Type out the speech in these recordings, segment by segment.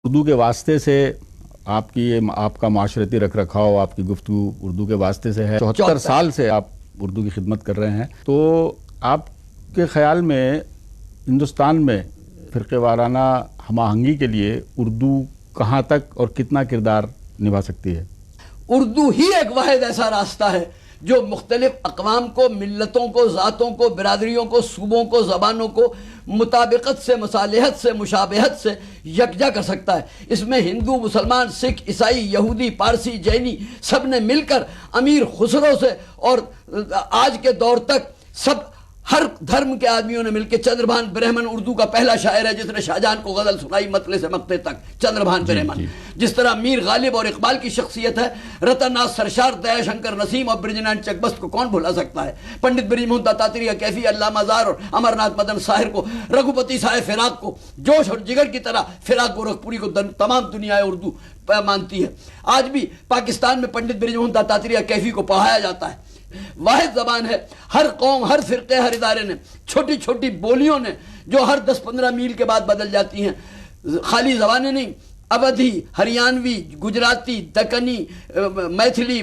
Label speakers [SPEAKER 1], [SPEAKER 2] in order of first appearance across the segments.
[SPEAKER 1] اردو کے واسطے سے آپ کا معاشرتی رکھ رکھاؤ، آپ کی گفتگو اردو کے واسطے سے ہے. 74 سال سے آپ اردو کی خدمت کر رہے ہیں. تو آپ کے خیال میں ہندوستان میں فرقے وارانہ ہم آہنگی کے لیے اردو کہاں تک اور کتنا کردار نبھا سکتی ہے؟
[SPEAKER 2] اردو ہی ایک واحد ایسا راستہ ہے جو مختلف اقوام کو، ملتوں کو، ذاتوں کو، برادریوں کو، صوبوں کو، زبانوں کو مطابقت سے، مصالحت سے، مشابہت سے یکجا کر سکتا ہے. اس میں ہندو، مسلمان، سکھ، عیسائی، یہودی، پارسی، جینی سب نے مل کر امیر خسرو سے اور آج کے دور تک سب ہر دھرم کے آدمیوں نے مل کے چندربھان برہمن اردو کا پہلا شاعر ہے جس نے شاہجہان کو غزل سنائی مطلع سے مقطع تک، چندربھان برہمن. جس طرح میر غالب اور اقبال کی شخصیت ہے، رتن ناتھ سرشار، دیا شنکر نسیم اور برج نرائن چکبست کو کون بھلا سکتا ہے. پنڈت برج موہن دتاتریہ کیفی، علامہ زار اور امرناتھ مدن ساحر کو، رگھوپتی صاحب فراق کو، جوش اور جگر کی طرح فراق گورکھپوری کو تمام دنیا اردو مانتی ہے. آج بھی پاکستان میں پنڈت برج موہن دتاتریہ کیفی کو پڑھایا جاتا ہے. واحد زبان ہے. ہر قوم، ہر فرقے، ہر ادارے نے چھوٹی چھوٹی بولیوں نے جو ہر 10-15 میل کے بعد بدل جاتی ہیں. خالی زبانیں نہیں، اودھی، ہریانوی، گجراتی، دکنی، میتھلی،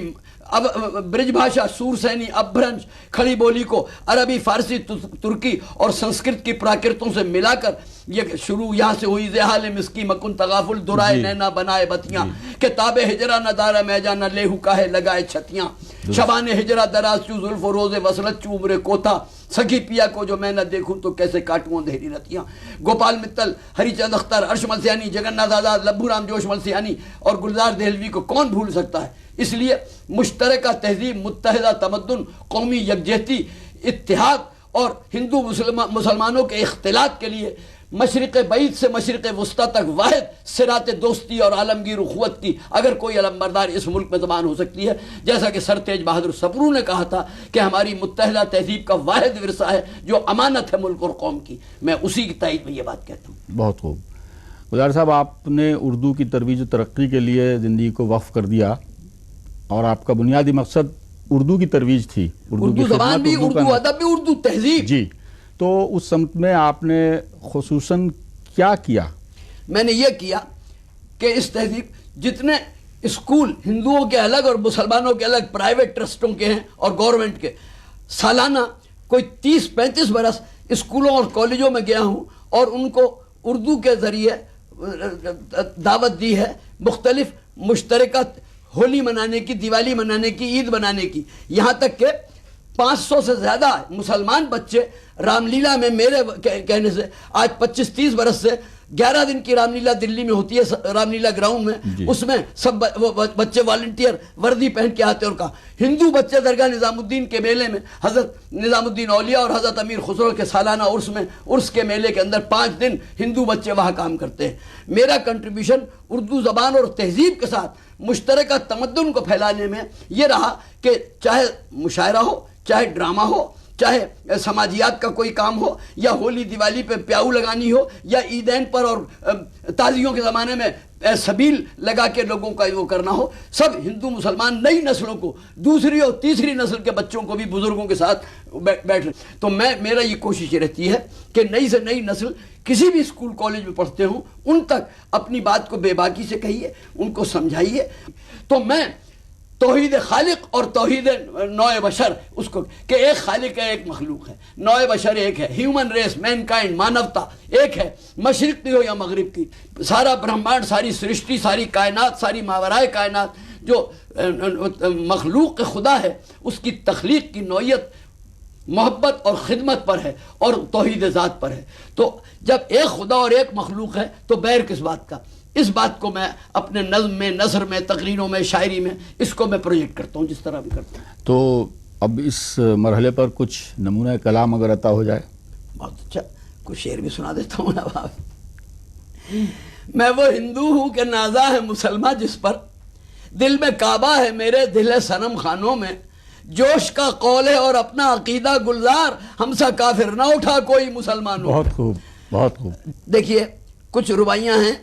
[SPEAKER 2] برج بھاشا، سور سینی، اپبھرنش، کھڑی بولی کو عربی، فارسی، ترکی اور سنسکرت کی پراکرتوں سے ملا کر یہ شروع یہاں سے ہوئی. زحال مسکی مکن تغافل درائے نینا بنائے بتیاں، کتاب ہجرا نہ دارا میجا نہ لیہو کاہے لگائے چھتیاں، شبان ہجرا دراز چو زلف و روز وصلت چو عمر کوتا، سگی پیا کو جو میں نہ دیکھوں تو کیسے کاٹوں اندھیری رتیاں. گوپال متل، ہری چند اختر، ہرش ملسیانی، جگن ناتھ آزاد، لبھو رام جوش ملسیانی اور گلزار دہلوی کو کون بھول سکتا ہے. اس لیے مشترکہ تہذیب، متحدہ تمدن، قومی یکجہتی، اتحاد اور ہندو مسلمانوں کے اختلاط کے لیے مشرق بعید سے مشرق وسطیٰ تک واحد صراط دوستی اور عالمگیر اخوت کی اگر کوئی علمبردار اس ملک میں زبان ہو سکتی ہے، جیسا کہ سر تیج بہادر سپرو نے کہا تھا کہ ہماری متحدہ تہذیب کا واحد ورثہ ہے جو امانت ہے ملک اور قوم کی، میں اسی کی تائید میں یہ بات کہتا ہوں.
[SPEAKER 1] بہت خوب. گلزار صاحب، آپ نے اردو کی ترویج و ترقی کے لیے زندگی کو وقف کر دیا اور آپ کا بنیادی مقصد اردو کی ترویج تھی.
[SPEAKER 2] اردو زبان بھی، اردو ادب بھی، اردو تہذیب.
[SPEAKER 1] جی، تو اس سمت میں آپ نے خصوصاً کیا کیا؟
[SPEAKER 2] میں نے یہ کیا کہ اس تہذیب جتنے اسکول ہندوؤں کے الگ اور مسلمانوں کے الگ پرائیویٹ ٹرسٹوں کے ہیں اور گورنمنٹ کے، سالانہ کوئی 30-35 برس اسکولوں اور کالجوں میں گیا ہوں اور ان کو اردو کے ذریعے دعوت دی ہے مختلف مشترکہ ہولی منانے کی، دیوالی منانے کی، عید منانے کی. یہاں تک کہ 500 سے زیادہ مسلمان بچے رام لیلا میں میرے کہنے سے آج 25-30 برس سے 11 دن کی رام لیلا دلی میں ہوتی ہے، رام لیلا گراؤنڈ میں. اس میں سب بچے والنٹیئر وردی پہن کے آتے اور کہا ہندو بچے درگاہ نظام الدین کے میلے میں، حضرت نظام الدین اولیاء اور حضرت امیر خسرو کے سالانہ عرس میں، عرس کے میلے کے اندر 5 دن ہندو بچے وہاں کام کرتے ہیں. میرا کنٹریبیوشن اردو زبان اور تہذیب کے ساتھ مشترکہ تمدن کو پھیلانے میں یہ رہا کہ چاہے مشاعرہ ہو، چاہے ڈرامہ ہو، چاہے سماجیات کا کوئی کام ہو، یا ہولی دیوالی پہ پیاؤ لگانی ہو، یا عیدین پر اور تازیوں کے زمانے میں سبیل لگا کے لوگوں کا وہ کرنا ہو، سب ہندو مسلمان نئی نسلوں کو، دوسری اور تیسری نسل کے بچوں کو بھی بزرگوں کے ساتھ بیٹھ. تو میرا یہ کوشش یہ رہتی ہے کہ نئی سے نئی نسل کسی بھی اسکول کالج میں پڑھتے ہوں ان تک اپنی بات کو بے باکی سے کہیے، ان کو سمجھائیے. تو میں توحید خالق اور توحید نوع بشر، اس کو کہ ایک خالق ہے، ایک مخلوق ہے، نوع بشر ایک ہے، ہیومن ریس، مین کائنڈ، مانوتا ایک ہے، مشرق کی ہو یا مغرب کی، سارا برہمانڈ، ساری سرشٹی، ساری کائنات، ساری ماورائے کائنات جو مخلوق خدا ہے اس کی تخلیق کی نوعیت محبت اور خدمت پر ہے اور توحید ذات پر ہے. تو جب ایک خدا اور ایک مخلوق ہے تو بیر کس بات کا؟ اس بات کو میں اپنے نظم میں، نثر میں، تقریروں میں، شاعری میں اس کو میں پروجیکٹ کرتا ہوں جس طرح بھی کرتا ہوں.
[SPEAKER 1] تو اب اس مرحلے پر کچھ نمونہ کلام اگر عطا ہو جائے.
[SPEAKER 2] بہت اچھا، کچھ شعر بھی سنا دیتا ہوں نا. میں وہ ہندو ہوں کہ نازا ہے مسلمہ جس پر، دل میں کعبہ ہے میرے، دل ہے صنم خانوں میں، جوش کا قول ہے اور اپنا عقیدہ گلزار، ہم سا کافر نہ اٹھا کوئی مسلمانوں.
[SPEAKER 1] بہت خوب، بہت خوب.
[SPEAKER 2] دیکھیے کچھ رباعیاں ہیں،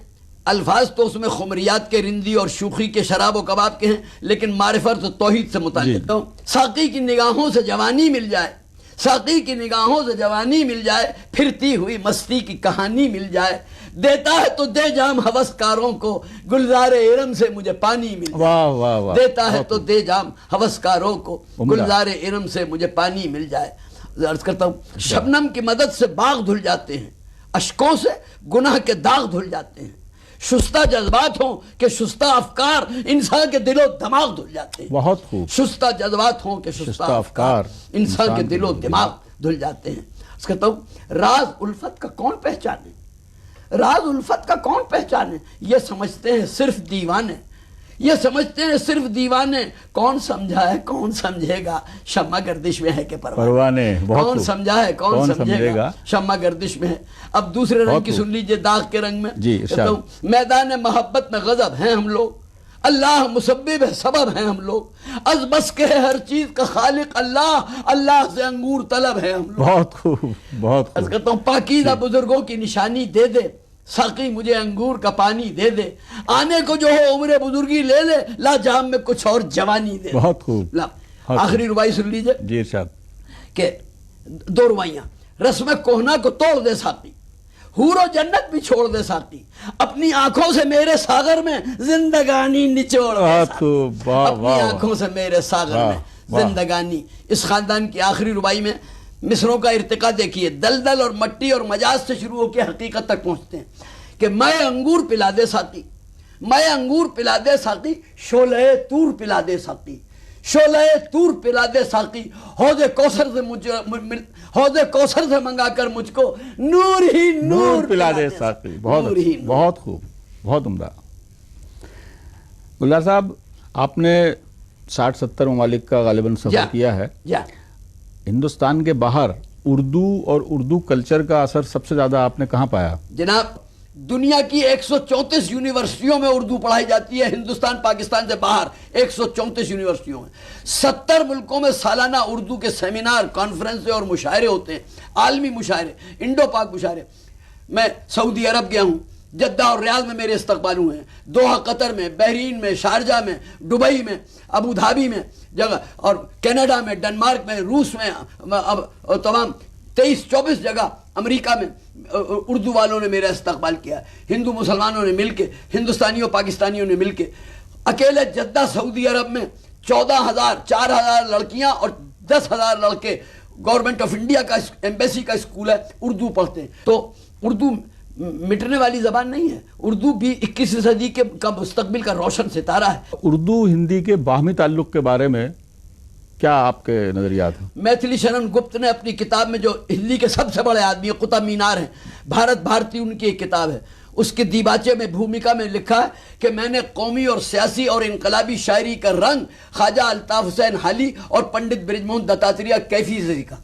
[SPEAKER 2] الفاظ تو اس میں خمریات کے، رندی اور شوخی کے، شراب و کباب کے ہیں، لیکن معرفت و توحید سے متعلق. ساقی کی نگاہوں سے جوانی مل جائے، ساقی کی نگاہوں سے جوانی مل جائے، پھرتی ہوئی مستی کی کہانی مل جائے، دیتا ہے تو دے جام ہوسکاروں کو، گلزار ارم سے مجھے پانی مل جائے۔
[SPEAKER 1] واہ واہ واہ،
[SPEAKER 2] دیتا ہے تو دے جام ہوسکاروں کو، گلزار ارم سے مجھے پانی مل جائے۔ عرض کرتا ہوں شبنم کی مدد سے باغ دھل جاتے ہیں، اشکوں سے گناہ کے داغ دھل جاتے ہیں، شستہ جذبات ہوں کہ شستہ افکار، انسان کے دل و دماغ دھل جاتے ہیں۔
[SPEAKER 1] بہت خوب۔
[SPEAKER 2] شستہ جذبات ہوں کہ شستہ افکار، انسان کے دل و دماغ دھل جاتے ہیں۔ اس کہتا ہوں راز الفت کا کون پہچانے، راز الفت کا کون پہچانے، یہ سمجھتے ہیں صرف دیوانے، یہ سمجھتے ہیں صرف دیوانے، کون سمجھا ہے کون سمجھے گا، شمع گردش میں ہے کہ
[SPEAKER 1] پروانے،
[SPEAKER 2] کون سمجھا ہے کون سمجھے گا، شمع گردش میں ہے۔ اب دوسرے رنگ کی سن لیجئے، داغ کے رنگ میں
[SPEAKER 1] جی ارشاد۔
[SPEAKER 2] میدان محبت میں غضب ہیں ہم لوگ، اللہ مسبب ہے سبب ہیں ہم لوگ، از بس کے ہے ہر چیز کا خالق اللہ، اللہ سے انگور طلب ہے ہم لوگ۔
[SPEAKER 1] بہت خوب، بہت
[SPEAKER 2] عرض
[SPEAKER 1] خوب۔
[SPEAKER 2] کرتا ہوں پاکیزہ بزرگوں کی نشانی دے دے، ساقی مجھے انگور کا پانی دے دے، آنے کو جو ہو عمر بزرگی لے لے، لا جام میں کچھ اور جوانی دے۔
[SPEAKER 1] بہت خوب۔
[SPEAKER 2] لا آخری ربائی سن لیجئے
[SPEAKER 1] جی ارشاد۔
[SPEAKER 2] کہ دو ربائیاں، رسم کوہنا کو توڑ دے ساقی، حور و جنت بھی چھوڑ دے ساقی، اپنی آنکھوں سے میرے ساغر میں زندگانی نچوڑ دے
[SPEAKER 1] بہت
[SPEAKER 2] ساقی،
[SPEAKER 1] خوب، واہ
[SPEAKER 2] اپنی
[SPEAKER 1] واہ،
[SPEAKER 2] آنکھوں سے میرے ساغر
[SPEAKER 1] واہ،
[SPEAKER 2] میں
[SPEAKER 1] واہ۔
[SPEAKER 2] زندگانی۔ اس خاندان کی آخری ربائی میں مصروں کا ارتقا دیکھیے، دلدل اور مٹی اور مجاز سے شروع ہو کے حقیقت تک پہنچتے ہیں کہ میں انگور پلا دے ساقی، میں انگور پلا دے ساقی، شعلہ طور پلا دے ساقی، شعلہ طور پلا دے ساقی، حوض کوثر سے حوض کوثر سے منگا کر مجھ کو نور ہی
[SPEAKER 1] نور پلا دے ساقی۔ بہت
[SPEAKER 2] نور ہی
[SPEAKER 1] اچھا، بہت خوب، بہت عمدہ۔ گلزار صاحب، آپ نے 60-70 ممالک کا غالباً سفر کیا ہے۔ ہندوستان کے باہر اردو اور اردو کلچر کا اثر سب سے زیادہ آپ نے کہاں پایا؟
[SPEAKER 2] جناب دنیا کی 134 یونیورسٹیوں میں اردو پڑھائی جاتی ہے، ہندوستان پاکستان سے باہر 134 یونیورسٹیوں میں، 70 ملکوں میں سالانہ اردو کے سیمینار، کانفرنسیں اور مشاعرے ہوتے ہیں، عالمی مشاعرے، انڈو پاک مشاعرے۔ میں سعودی عرب گیا ہوں، جدہ اور ریاض میں میرے استقبال ہوئے ہیں، دوحہ قطر میں، بحرین میں، شارجہ میں، دبئی میں، ابو دھابی میں جگہ، اور کینیڈا میں، ڈنمارک میں، روس میں، تمام 23-24 جگہ امریکہ میں اردو والوں نے میرا استقبال کیا، ہندو مسلمانوں نے مل کے، ہندوستانیوں پاکستانیوں نے مل کے۔ اکیلے جدہ سعودی عرب میں 4,000 لڑکیاں اور 10,000 لڑکے گورنمنٹ آف انڈیا کا ایمبیسی کا اسکول ہے، اردو پڑھتے ہیں۔ تو اردو مٹنے والی زبان نہیں ہے، اردو بھی 21ویں صدی کا مستقبل کا روشن ستارہ ہے۔
[SPEAKER 1] اردو ہندی کے باہمی تعلق کے بارے میں کیا آپ کے نظریات ہیں؟
[SPEAKER 2] میتھلی شرن گپت نے اپنی کتاب میں، جو ہندی کے سب سے بڑے آدمی قطب مینار ہیں، بھارت بھارتی ان کی ایک کتاب ہے، اس کے دیباچے میں بھومکا میں لکھا ہے کہ میں نے قومی اور سیاسی اور انقلابی شاعری کا رنگ خواجہ الطاف حسین حالی اور پنڈت برج موہن دتاتریہ کیفی سے سیکھا۔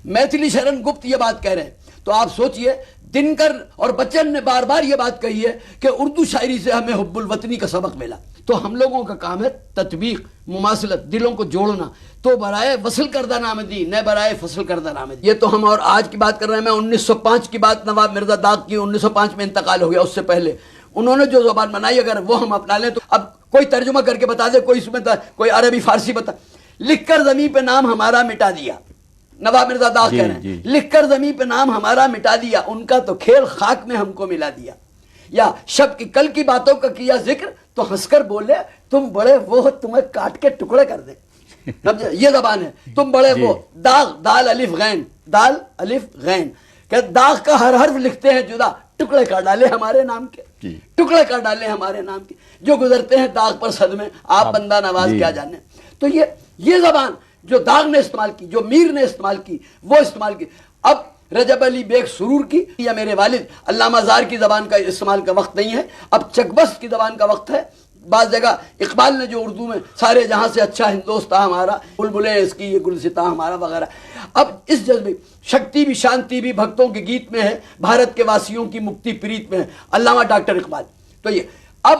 [SPEAKER 2] میتھلی شرن گپت یہ بات کہہ رہے ہیں، تو آپ سوچئے دنکر اور بچن نے بار بار یہ بات کہی ہے کہ اردو شاعری سے ہمیں حب الوطنی کا سبق ملا۔ تو ہم لوگوں کا کام ہے تطبیق، مماثلت، دلوں کو جوڑنا، تو برائے وصل کردہ نامدی نہ برائے فصل کردہ نامدی۔ یہ تو ہم اور آج کی بات کر رہے ہیں، میں 1905 کی بات نواب مرزا داغ کی، 1905 میں انتقال ہو گیا، اس سے پہلے انہوں نے جو زبان بنائی اگر وہ ہم اپنا لیں تو اب کوئی ترجمہ کر کے بتا دے، کوئی اس میں کوئی عربی فارسی بتا، لکھ کر زمین پہ نام ہمارا مٹا دیا، نواب مرزا داغ کہہ رہے ہیں، لکھ کر زمین پہ نام ہمارا مٹا دیا، ان کا تو کھیل خاک میں ہم کو ملا دیا۔ یا شب کی کل کی باتوں کا کیا ذکر تو ہنس کر بولے تم بڑے وہ تمہیں کاٹ کے ٹکڑے کر دیں۔ یہ زبان ہے، تم بڑے وہ، داغ دال الف غین، دال الف غین، کہ داغ کا ہر حرف لکھتے ہیں جدا، ٹکڑے کر ڈالے ہمارے نام کے، ٹکڑے کر ڈالے ہمارے نام کے، جو گزرتے ہیں داغ پر صدمے آپ بندہ نواز کیا جانے۔ تو یہ زبان جو داغ نے استعمال کی، جو میر نے استعمال کی، وہ استعمال کی۔ اب رجب علی بیگ سرور کی یا میرے والد علامہ زار کی زبان کا استعمال کا وقت نہیں ہے، اب چکبست کی زبان کا وقت ہے۔ بعض جگہ اقبال نے جو اردو میں سارے جہاں سے اچھا ہندوستان ہمارا، بلبلیں اس کی یہ گلستہ ہمارا وغیرہ، اب اس جذبے شکتی بھی شانتی بھی بھکتوں کے گیت میں ہے، بھارت کے واسیوں کی مکتی پریت میں ہے، علامہ ڈاکٹر اقبال۔ تو یہ اب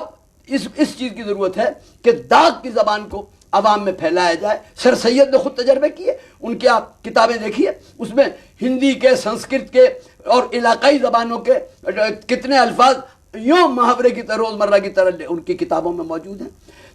[SPEAKER 2] اس چیز کی ضرورت ہے کہ داغ کی زبان کو عوام میں پھیلایا جائے۔ سر سید نے خود تجربے کیے، ان کے آپ کتابیں دیکھیے، اس میں ہندی کے، سنسکرت کے اور علاقائی زبانوں کے کتنے الفاظ یوں محاورے کی طرح، روزمرہ کی طرح ان کی کتابوں میں موجود ہیں۔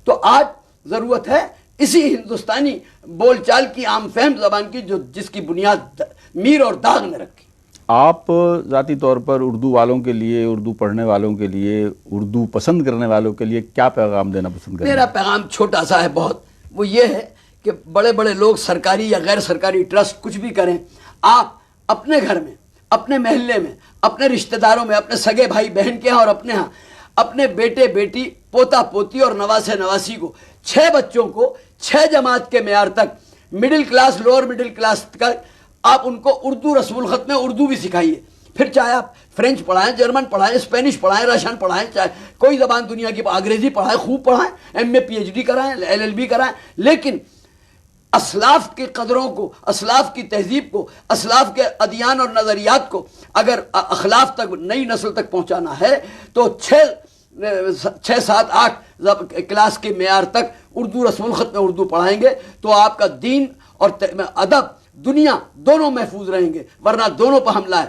[SPEAKER 2] تو آج ضرورت ہے اسی ہندوستانی بول چال کی عام فہم زبان کی جس کی بنیاد میر اور داغ نے رکھی.
[SPEAKER 1] آپ ذاتی طور پر اردو والوں کے لیے، اردو پڑھنے والوں کے لیے، اردو پسند کرنے والوں کے لیے کیا پیغام دینا پسند کریں؟
[SPEAKER 2] میرا پیغام چھوٹا سا ہے بہت. وہ یہ ہے کہ بڑے بڑے لوگ سرکاری یا غیر سرکاری ٹرسٹ کچھ بھی کریں، آپ اپنے گھر میں، اپنے محلے میں، اپنے رشتہ داروں میں، اپنے سگے بھائی بہن کے ہاں اور اپنے ہاں اپنے بیٹے بیٹی، پوتا پوتی اور نواسے نواسی کو، 6 بچوں کو 6 جماعت کے معیار تک، middle class lower middle class تک آپ ان کو اردو رسم الخط میں اردو بھی سکھائیے. پھر چاہے آپ فرینچ پڑھائیں، جرمن پڑھائیں، اسپینش پڑھائیں، رشین پڑھائیں، چاہے کوئی زبان دنیا کی انگریزی پڑھائیں، خوب پڑھائیں، ایم اے پی ایچ ڈی کرائیں، LLB کرائیں، لیکن اسلاف کی قدروں کو، اسلاف کی تہذیب کو، اسلاف کے ادیان اور نظریات کو اگر اخلاف تک، نئی نسل تک پہنچانا ہے تو 6 7 8 کلاس کے معیار تک اردو رسم الخط میں اردو پڑھائیں گے تو آپ کا دین اور ادب دنیا دونوں محفوظ رہیں گے، ورنہ دونوں پہ حملہ ہے.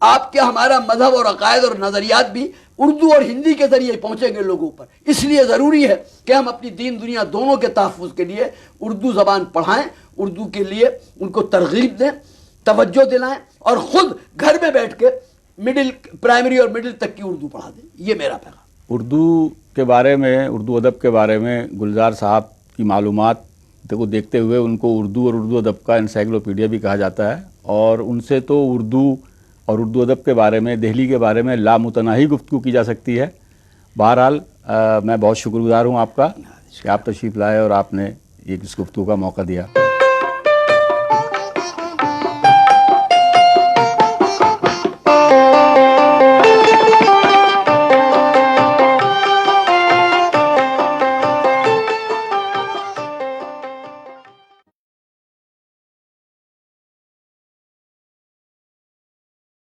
[SPEAKER 2] آپ کے ہمارا مذہب اور عقائد اور نظریات بھی اردو اور ہندی کے ذریعے پہنچیں گے لوگوں پر. اس لیے ضروری ہے کہ ہم اپنی دین دنیا دونوں کے تحفظ کے لیے اردو زبان پڑھائیں، اردو کے لیے ان کو ترغیب دیں، توجہ دلائیں، اور خود گھر میں بیٹھ کے پرائمری اور مڈل تک کی اردو پڑھا دیں. یہ میرا پیغام.
[SPEAKER 1] اردو کے بارے میں، اردو ادب کے بارے میں گلزار صاحب کی معلومات کو دیکھتے ہوئے ان کو اردو اور اردو ادب کا انسائکلوپیڈیا بھی کہا جاتا ہے، اور ان سے تو اردو اور اردو ادب کے بارے میں، دہلی کے بارے میں لامتناہی گفتگو کی جا سکتی ہے. بہرحال میں بہت شکر گزار ہوں آپ کا کہ آپ تشریف لائے اور آپ نے اس گفتگو کا موقع دیا.